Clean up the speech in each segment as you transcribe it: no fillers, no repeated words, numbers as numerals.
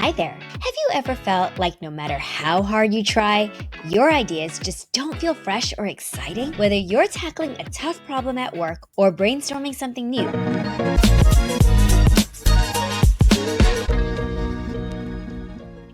Hi there. Have you ever felt like no matter how hard you try, your ideas just don't feel fresh or exciting? Whether you're tackling a tough problem at work or brainstorming something new,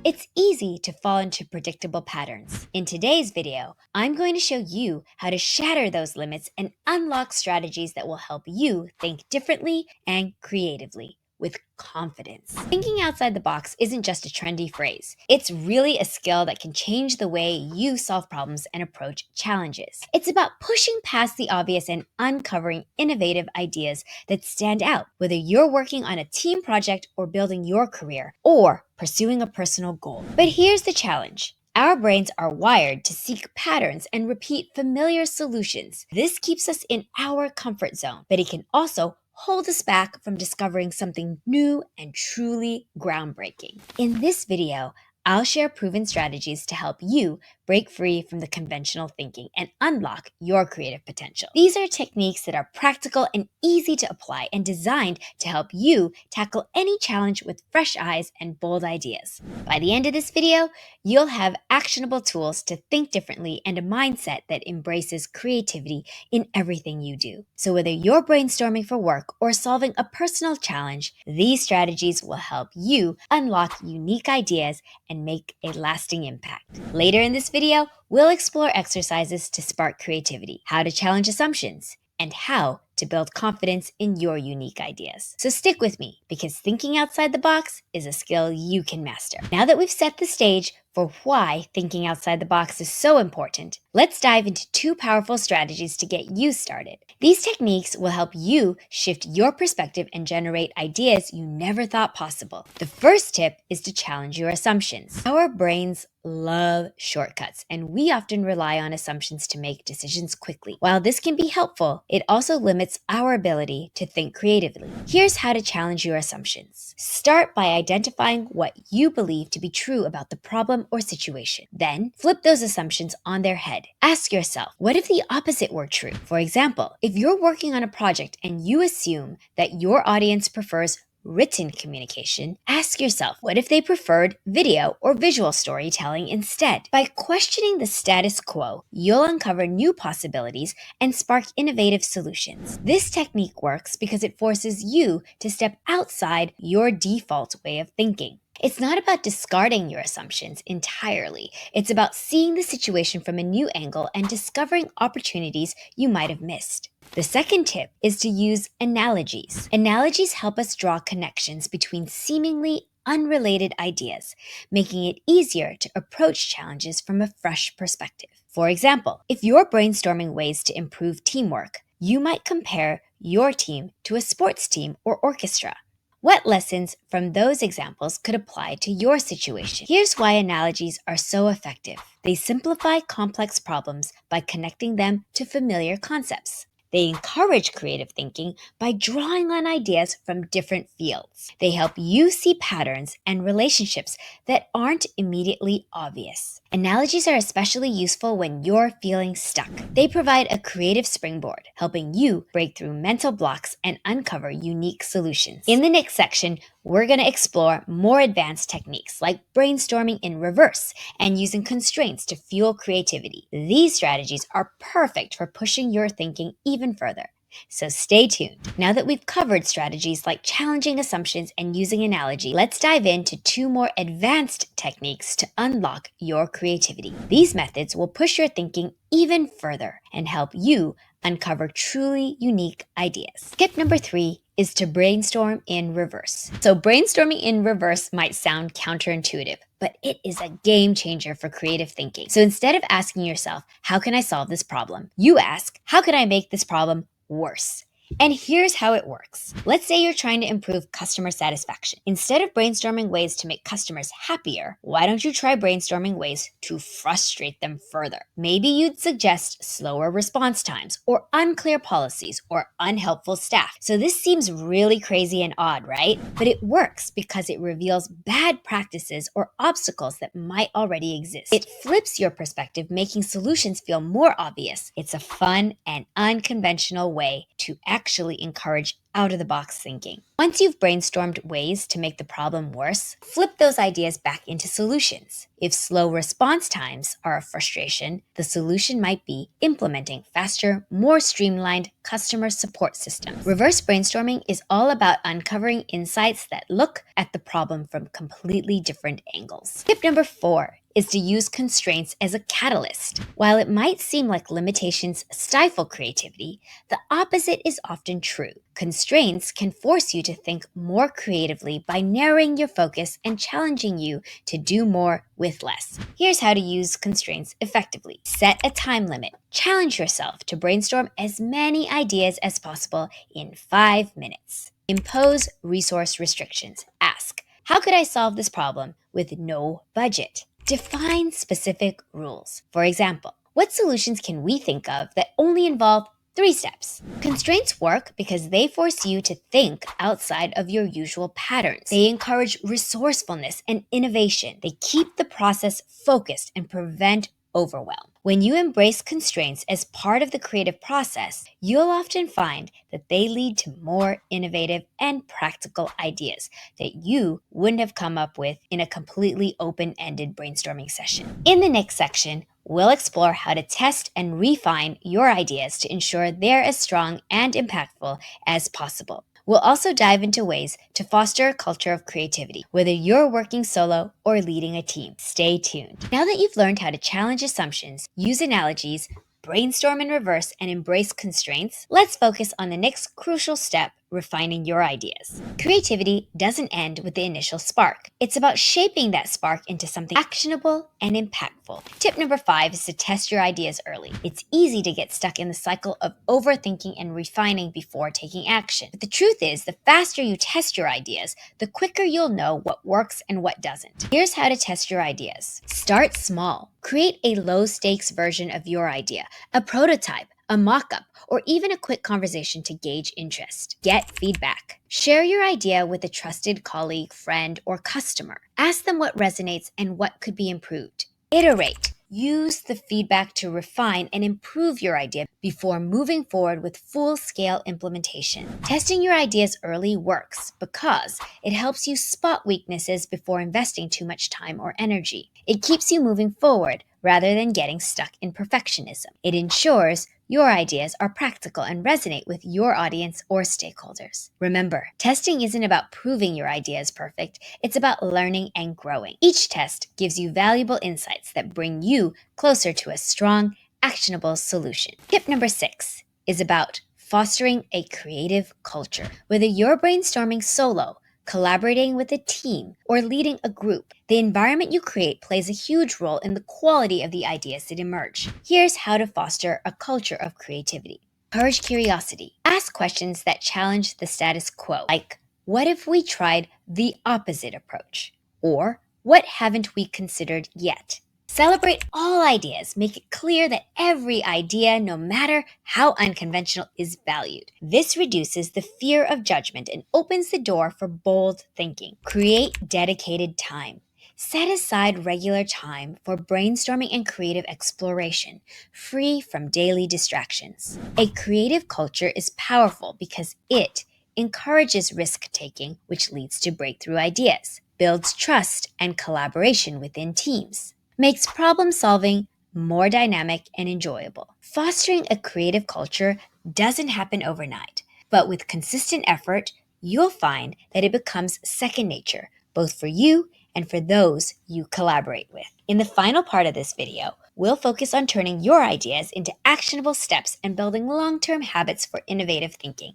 it's easy to fall into predictable patterns. In today's video, I'm going to show you how to shatter those limits and unlock strategies that will help you think differently and creatively with confidence. Thinking outside the box isn't just a trendy phrase. It's really a skill that can change the way you solve problems and approach challenges. It's about pushing past the obvious and uncovering innovative ideas that stand out, whether you're working on a team project or building your career, or pursuing a personal goal. But here's the challenge. Our brains are wired to seek patterns and repeat familiar solutions. This keeps us in our comfort zone, but it can also hold us back from discovering something new and truly groundbreaking. In this video, I'll share proven strategies to help you break free from the conventional thinking and unlock your creative potential. These are techniques that are practical and easy to apply and designed to help you tackle any challenge with fresh eyes and bold ideas. By the end of this video, you'll have actionable tools to think differently and a mindset that embraces creativity in everything you do. So whether you're brainstorming for work or solving a personal challenge, these strategies will help you unlock unique ideas and make a lasting impact. Later in this video, we'll explore exercises to spark creativity, how to challenge assumptions, and how to build confidence in your unique ideas. So stick with me, because thinking outside the box is a skill you can master. Now that we've set the stage for why thinking outside the box is so important, let's dive into two powerful strategies to get you started. These techniques will help you shift your perspective and generate ideas you never thought possible. The first tip is to challenge your assumptions. Our brains love shortcuts, and we often rely on assumptions to make decisions quickly. While this can be helpful, it also limits our ability to think creatively. Here's how to challenge your assumptions. Start by identifying what you believe to be true about the problem or situation. Then, flip those assumptions on their head. Ask yourself, what if the opposite were true? For example, if you're working on a project and you assume that your audience prefers written communication, ask yourself, what if they preferred video or visual storytelling instead? By questioning the status quo, you'll uncover new possibilities and spark innovative solutions. This technique works because it forces you to step outside your default way of thinking. It's not about discarding your assumptions entirely. It's about seeing the situation from a new angle and discovering opportunities you might have missed. The second tip is to use analogies. Analogies help us draw connections between seemingly unrelated ideas, making it easier to approach challenges from a fresh perspective. For example, if you're brainstorming ways to improve teamwork, you might compare your team to a sports team or orchestra. What lessons from those examples could apply to your situation? Here's why analogies are so effective. They simplify complex problems by connecting them to familiar concepts. They encourage creative thinking by drawing on ideas from different fields. They help you see patterns and relationships that aren't immediately obvious. Analogies are especially useful when you're feeling stuck. They provide a creative springboard, helping you break through mental blocks and uncover unique solutions. In the next section, we're going to explore more advanced techniques like brainstorming in reverse and using constraints to fuel creativity. These strategies are perfect for pushing your thinking even further. So stay tuned. Now that we've covered strategies like challenging assumptions and using analogy, let's dive into two more advanced techniques to unlock your creativity. These methods will push your thinking even further and help you uncover truly unique ideas. Tip number 3 is to brainstorm in reverse. So brainstorming in reverse might sound counterintuitive, but it is a game changer for creative thinking. So instead of asking yourself, how can I solve this problem? You ask, how can I make this problem worse? And here's how it works. Let's say you're trying to improve customer satisfaction. Instead of brainstorming ways to make customers happier, why don't you try brainstorming ways to frustrate them further? Maybe you'd suggest slower response times, or unclear policies, or unhelpful staff. So this seems really crazy and odd, right? But it works because it reveals bad practices or obstacles that might already exist. It flips your perspective, making solutions feel more obvious. It's a fun and unconventional way to actually encourage out-of-the-box thinking. Once you've brainstormed ways to make the problem worse, flip those ideas back into solutions. If slow response times are a frustration, the solution might be implementing faster, more streamlined customer support systems. Reverse brainstorming is all about uncovering insights that look at the problem from completely different angles. Tip number 4 is to use constraints as a catalyst. While it might seem like limitations stifle creativity, the opposite is often true. Constraints can force you to think more creatively by narrowing your focus and challenging you to do more with less. Here's how to use constraints effectively. Set a time limit. Challenge yourself to brainstorm as many ideas as possible in 5 minutes. Impose resource restrictions. Ask, how could I solve this problem with no budget? Define specific rules. For example, what solutions can we think of that only involve 3 steps? Constraints work because they force you to think outside of your usual patterns. They encourage resourcefulness and innovation. They keep the process focused and prevent overwhelm. When you embrace constraints as part of the creative process, you'll often find that they lead to more innovative and practical ideas that you wouldn't have come up with in a completely open-ended brainstorming session. In the next section, we'll explore how to test and refine your ideas to ensure they're as strong and impactful as possible. We'll also dive into ways to foster a culture of creativity, whether you're working solo or leading a team. Stay tuned. Now that you've learned how to challenge assumptions, use analogies, brainstorm in reverse, and embrace constraints, let's focus on the next crucial step: refining your ideas. Creativity doesn't end with the initial spark. It's about shaping that spark into something actionable and impactful. Tip number 5 is to test your ideas early. It's easy to get stuck in the cycle of overthinking and refining before taking action. But the truth is, the faster you test your ideas, the quicker you'll know what works and what doesn't. Here's how to test your ideas. Start small. Create a low-stakes version of your idea, a prototype, a mock-up, or even a quick conversation to gauge interest. Get feedback. Share your idea with a trusted colleague, friend, or customer. Ask them what resonates and what could be improved. Iterate. Use the feedback to refine and improve your idea before moving forward with full-scale implementation. Testing your ideas early works because it helps you spot weaknesses before investing too much time or energy. It keeps you moving forward rather than getting stuck in perfectionism. It ensures your ideas are practical and resonate with your audience or stakeholders. Remember, testing isn't about proving your idea is perfect, it's about learning and growing. Each test gives you valuable insights that bring you closer to a strong, actionable solution. Tip number 6 is about fostering a creative culture. Whether you're brainstorming solo, collaborating with a team, or leading a group, the environment you create plays a huge role in the quality of the ideas that emerge. Here's how to foster a culture of creativity. Encourage curiosity. Ask questions that challenge the status quo, like, what if we tried the opposite approach? Or, what haven't we considered yet? Celebrate all ideas. Make it clear that every idea, no matter how unconventional, is valued. This reduces the fear of judgment and opens the door for bold thinking. Create dedicated time. Set aside regular time for brainstorming and creative exploration, free from daily distractions. A creative culture is powerful because it encourages risk-taking, which leads to breakthrough ideas, builds trust and collaboration within teams, makes problem-solving more dynamic and enjoyable. Fostering a creative culture doesn't happen overnight, but with consistent effort, you'll find that it becomes second nature, both for you and for those you collaborate with. In the final part of this video, we'll focus on turning your ideas into actionable steps and building long-term habits for innovative thinking.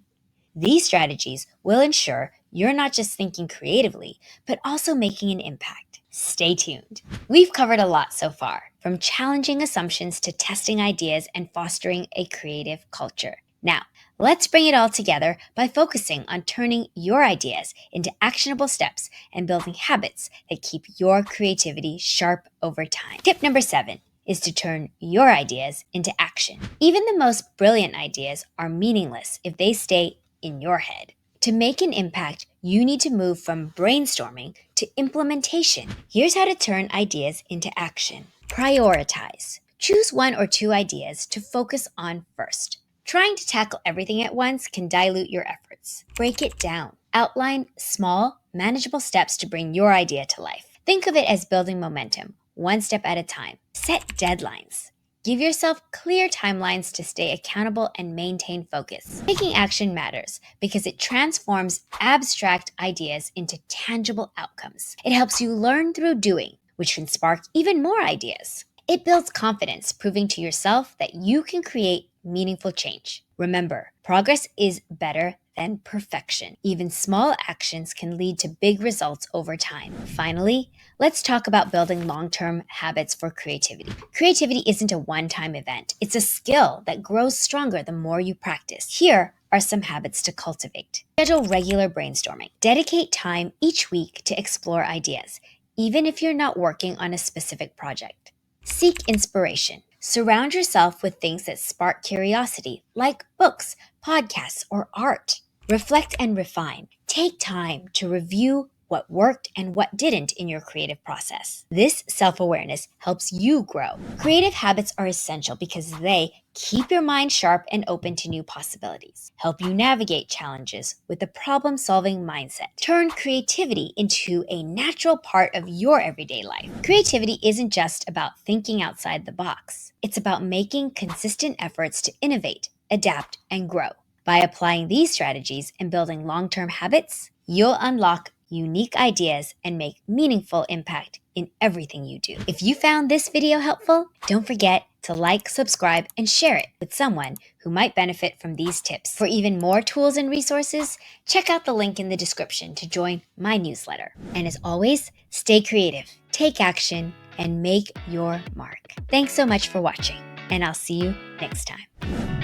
These strategies will ensure you're not just thinking creatively, but also making an impact. Stay tuned. We've covered a lot so far, from challenging assumptions to testing ideas and fostering a creative culture. Now, let's bring it all together by focusing on turning your ideas into actionable steps and building habits that keep your creativity sharp over time. Tip number 7 is to turn your ideas into action. Even the most brilliant ideas are meaningless if they stay in your head. To make an impact, you need to move from brainstorming to implementation. Here's how to turn ideas into action. Prioritize. Choose 1 or 2 ideas to focus on first. Trying to tackle everything at once can dilute your efforts. Break it down. Outline small, manageable steps to bring your idea to life. Think of it as building momentum, one step at a time. Set deadlines. Give yourself clear timelines to stay accountable and maintain focus. Taking action matters because it transforms abstract ideas into tangible outcomes. It helps you learn through doing, which can spark even more ideas. It builds confidence, proving to yourself that you can create meaningful change. Remember, progress is better than perfection. Even small actions can lead to big results over time. Finally, let's talk about building long-term habits for creativity. Creativity isn't a one-time event. It's a skill that grows stronger the more you practice. Here are some habits to cultivate. Schedule regular brainstorming. Dedicate time each week to explore ideas, even if you're not working on a specific project. Seek inspiration. Surround yourself with things that spark curiosity, like books, podcasts, or art. Reflect and refine. Take time to review what worked and what didn't in your creative process. This self-awareness helps you grow. Creative habits are essential because they keep your mind sharp and open to new possibilities, help you navigate challenges with a problem-solving mindset, turn creativity into a natural part of your everyday life. Creativity isn't just about thinking outside the box. It's about making consistent efforts to innovate, adapt, and grow. By applying these strategies and building long-term habits, you'll unlock unique ideas and make meaningful impact in everything you do. If you found this video helpful, don't forget to like, subscribe, and share it with someone who might benefit from these tips. For even more tools and resources, check out the link in the description to join my newsletter. And as always, stay creative, take action, and make your mark. Thanks so much for watching, and I'll see you next time.